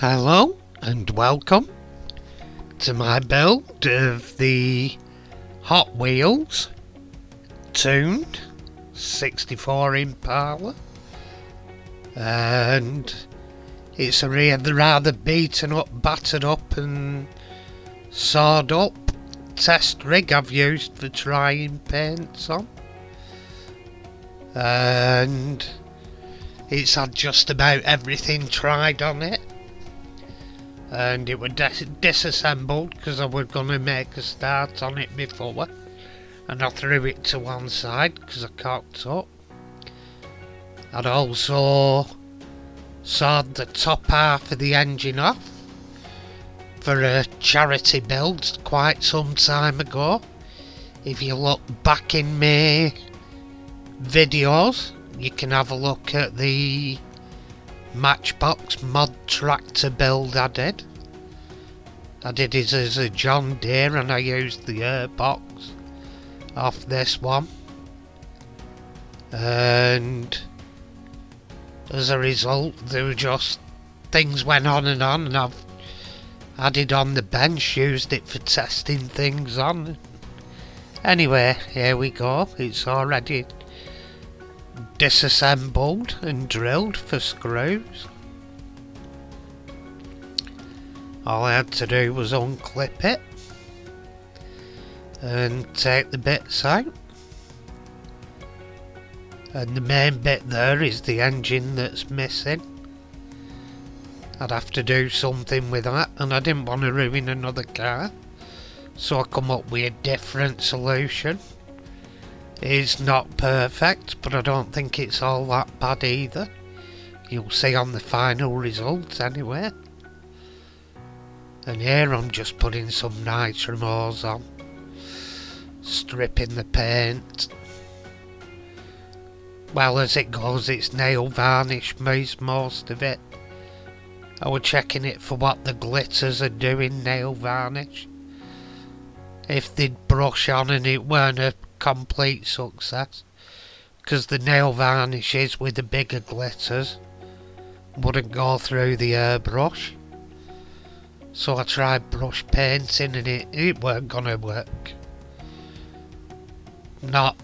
Hello and welcome to my build of the Hot Wheels Tooned 64 Impala, and it's a rather beaten up, battered up and sawed up test rig I've used for trying paints on, and it's had just about everything tried on it. And it was disassembled because I was going to make a start on it before, and I threw it to one side because I cocked up. I'd also sawed the top half of the engine off for a charity build quite some time ago. If you look back in my videos, you can have a look at the Matchbox mod tractor build I did. It as a John Deere, and I used the airbox off this one, and as a result there were just things went on, and I've added on the bench, used it for testing things on. Anyway, here we go. It's already disassembled and drilled for screws. All I had to do was unclip it and take the bits out, and the main bit there is the engine that's missing. I'd have to do something with that, and I didn't want to ruin another car, so I come up with a different solution. It's not perfect, but I don't think it's all that bad either. You'll see on the final results anyway. And here I'm just putting some nitromors on, stripping the paint. Well, as it goes, it's nail varnish most of it. I was checking it for what the glitters are doing, nail varnish. If they'd brush on, and it weren't a complete success, because the nail varnishes with the bigger glitters wouldn't go through the airbrush. So I tried brush painting, and it weren't gonna work. Not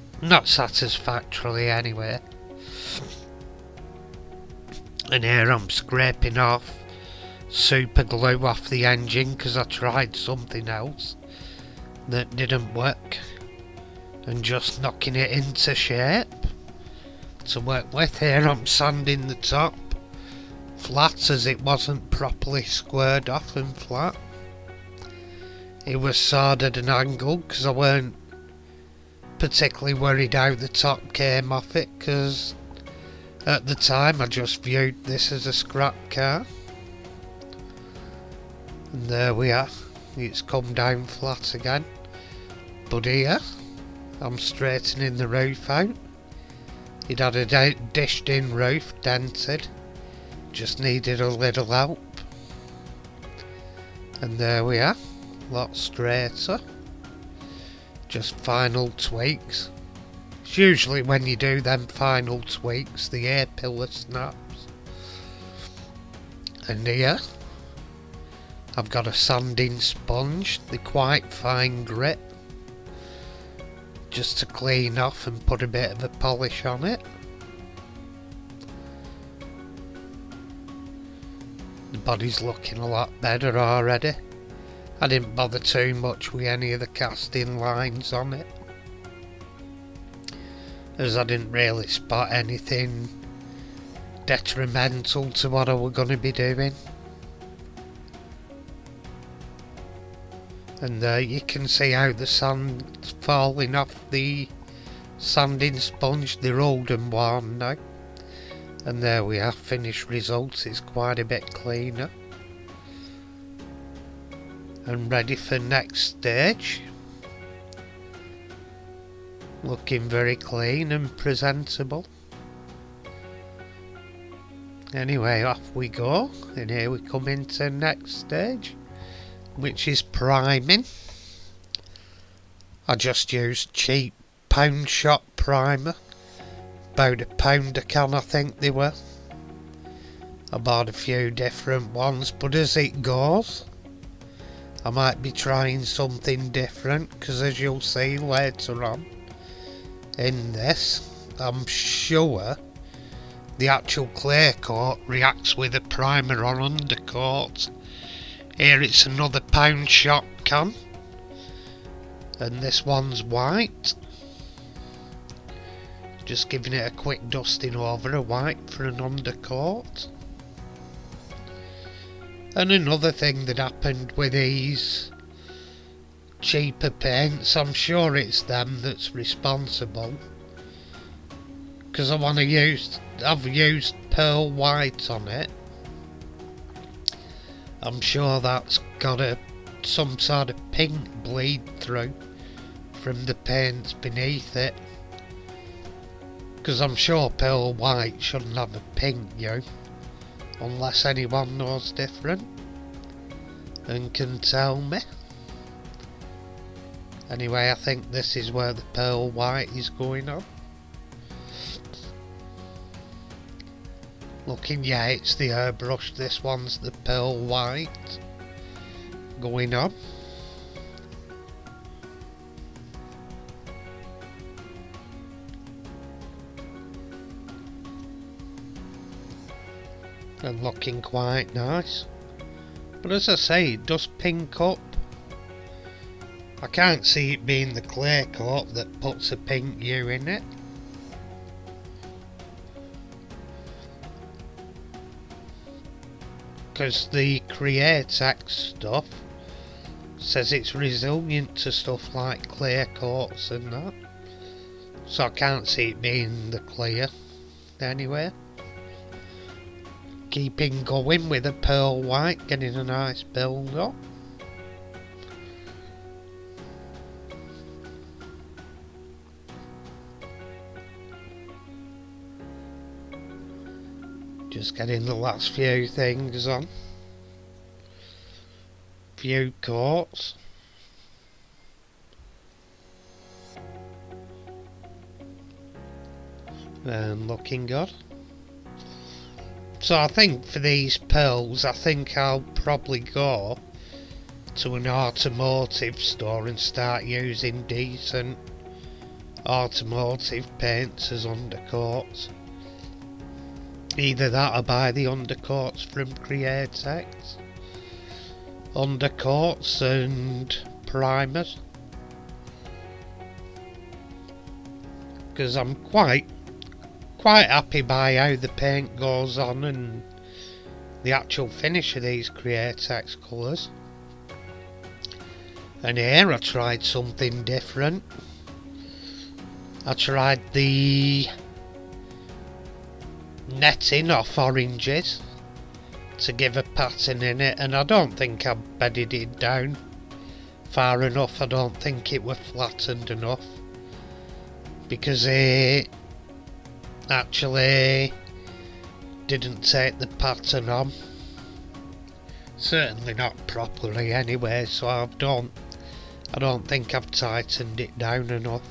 satisfactorily anyway. And here I'm scraping off super glue off the engine because I tried something else that didn't work, and just knocking it into shape to work with. Here I'm sanding the top flat as it wasn't properly squared off and flat. It was sawed at an angle because I weren't particularly worried how the top came off it, because at the time I just viewed this as a scrap car. And there we are, it's come down flat again. But here I'm straightening the roof out. It had a dished in roof, dented, just needed a little help. And there we are, a lot straighter. Just final tweaks. It's usually when you do them final tweaks the A-pillar snaps. And here I've got a sanding sponge, the quite fine grit, just to clean off and put a bit of a polish on it. The body's looking a lot better already. I didn't bother too much with any of the casting lines on it, as I didn't really spot anything detrimental to what I was going to be doing. And there you can see how the sand's falling off the sanding sponge. They're old and worn now. And there we are, finished results. It's quite a bit cleaner and ready for next stage. Looking very clean and presentable. Anyway, off we go, and here we come into next stage, which is priming. I just used cheap pound shop primer, about £1 a can I think they were. I bought a few different ones, but as it goes, I might be trying something different, because as you'll see later on in this, I'm sure the actual clear coat reacts with a primer or undercoat. Here it's another pound shop can, and this one's white. Just giving it a quick dusting over a white for an undercoat. And another thing that happened with these cheaper paints, I'm sure it's them that's responsible, because I've used pearl white on it. I'm sure that's got some sort of pink bleed through from the paints beneath it, because I'm sure pearl white shouldn't have a pink hue, unless anyone knows different and can tell me. Anyway, I think this is where the pearl white is going on. Looking, yeah, it's the airbrush, this one's the pearl white going on. And looking quite nice. But as I say, it does pink up. I can't see it being the clear coat that puts a pink hue in it. Because the Createx stuff says it's resilient to stuff like clear coats and that. So I can't see it being the clear anyway. Keeping going with a pearl white, getting a nice build up. Just getting the last few things on. Few coats. And looking good. So I think for these pearls, I think I'll probably go to an automotive store and start using decent automotive paints as undercoats. Either that or buy the undercoats from Createx. Undercoats and primers. Because I'm quite happy by how the paint goes on and the actual finish of these Createx colours. And here I tried something different. I tried the netting off oranges to give a pattern in it, and I don't think I bedded it down far enough. I don't think it was flattened enough, because it actually didn't take the pattern on, certainly not properly anyway, so I don't think I've tightened it down enough.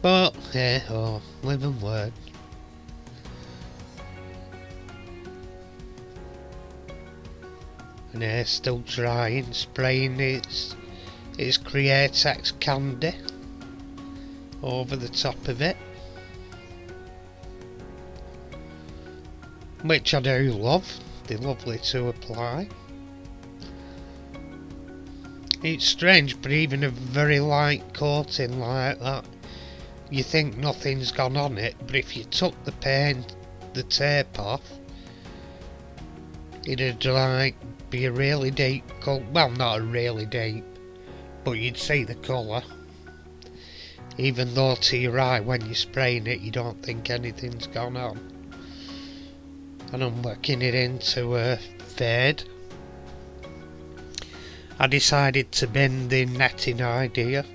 But yeah, oh, live and learn. And yeah, still trying, spraying its Createx candy over the top of it, which I do love. They're lovely to apply. It's strange, but even a very light coating like that, you think nothing's gone on it, but if you took the tape off, it'd like be a really deep colour. Well, not a really deep, but you'd see the colour, even though to your eye when you're spraying it you don't think anything's gone on. And I'm working it into a fade. I decided to bin the netting idea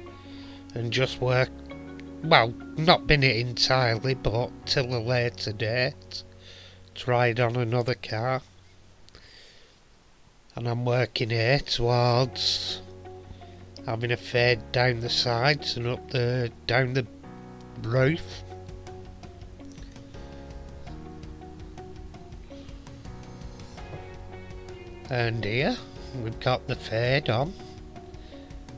and just work, well, not bin it entirely, but till a later date, try it on another car. And I'm working here towards having a fade down the sides and down the roof. And here we've got the fade on,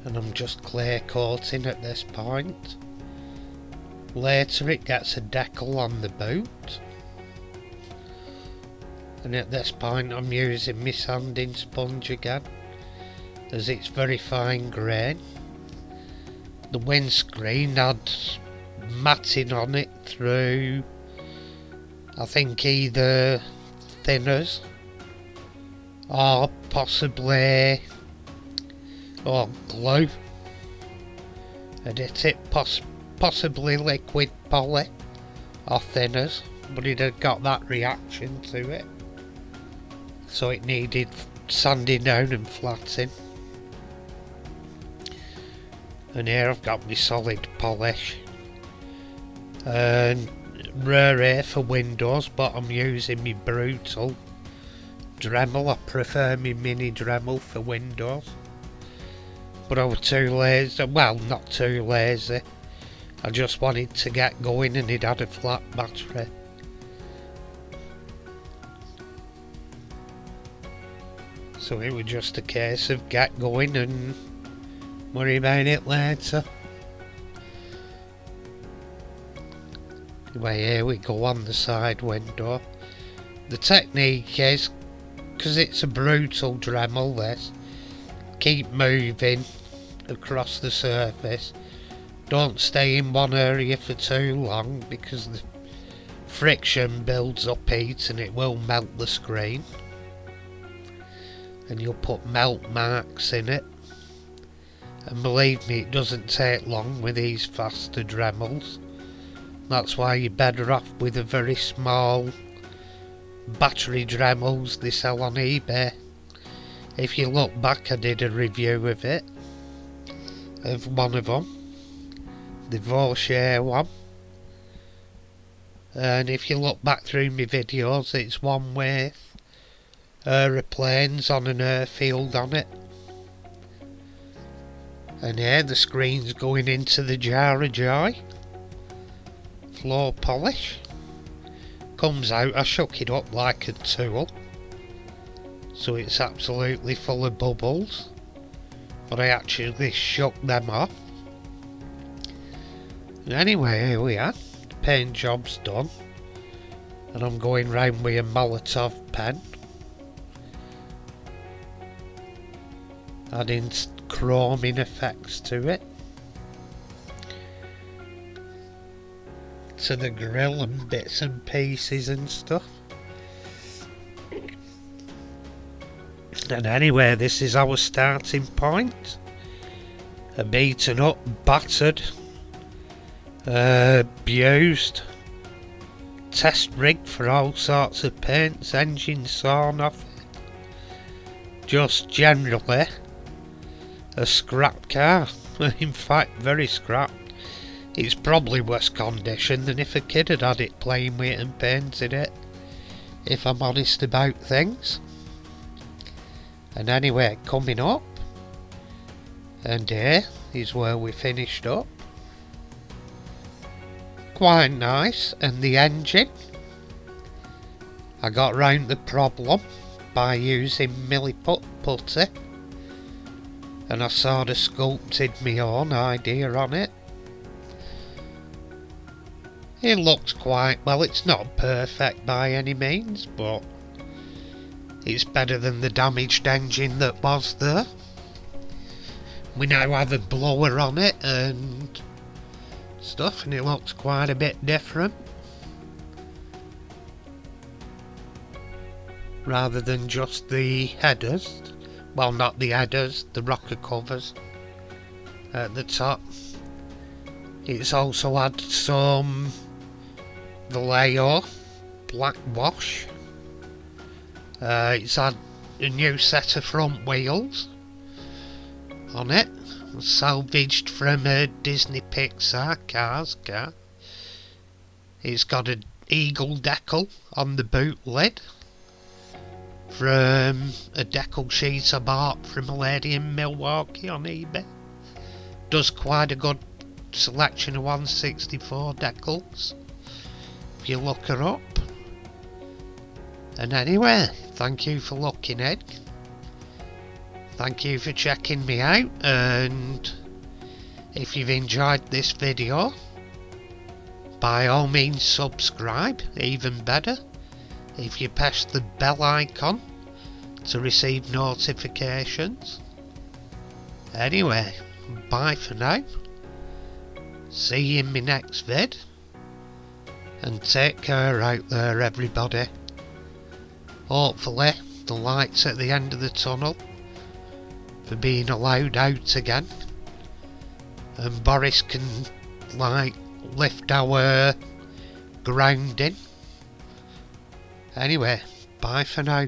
and I'm just clear coating at this point. Later it gets a decal on the boot, and at this point I'm using my sanding sponge again, as it's very fine grain. The windscreen had matting on it through, I think, either thinners or possibly glue. I did it possibly liquid poly or thinners, but it had got that reaction to it, so it needed sanding down and flattening. And here I've got my solid polish and rare air for windows, but I'm using my brutal Dremel. I prefer my mini Dremel for windows, but I was too lazy. Well, not too lazy, I just wanted to get going, and it had a flat battery. So it was just a case of get going and worry about it later. Anyway, here we go on the side window. The technique is, because it's a brutal Dremel this, keep moving across the surface. Don't stay in one area for too long, because the friction builds up heat and it will melt the screen, and you'll put melt marks in it. And believe me, it doesn't take long with these faster Dremels. That's why you're better off with a very small battery Dremels they sell on eBay. If you look back, I did a review of it, of one of them, the Vaucher one. And if you look back through my videos, it's one with aeroplanes on an airfield on it. And here the screen's going into the jar of joy. Floor polish. Comes out, I shook it up like a tool, so it's absolutely full of bubbles, but I actually shook them off. And anyway, here we are. The paint job's done, and I'm going round with a Molotov pen, adding chroming effects to it, to the grill and bits and pieces and stuff. And anyway, this is our starting point. A beaten up, battered, abused test rig for all sorts of paints, engine sawn off it. Just generally a scrap car. In fact, very scrap. It's probably worse condition than if a kid had had it playing with it and painted it, if I'm honest about things. And anyway, coming up, and here is where we finished up. Quite nice. And the engine, I got round the problem by using milliput putty, and I sort of sculpted my own idea on it. It looks quite well. It's not perfect by any means, but it's better than the damaged engine that was there. We now have a blower on it and stuff, and it looks quite a bit different, rather than just the headers. Well, not the headers, the rocker covers at the top. It's also had some Vallejo black wash. It's had a new set of front wheels on it, salvaged from a Disney Pixar Cars car. It's got an eagle decal on the boot lid from a decal sheet I bought from a lady in Milwaukee on eBay. Does quite a good selection of 164 decals if you look her up. And anyway, thank you for looking in. Thank you for checking me out, and if you've enjoyed this video, by all means subscribe, even better, if you press the bell icon to receive notifications. Anyway, bye for now, see you in my next vid, and take care out there everybody. Hopefully the light's at the end of the tunnel for being allowed out again, and Boris can lift our grounding. Anyway, bye for now.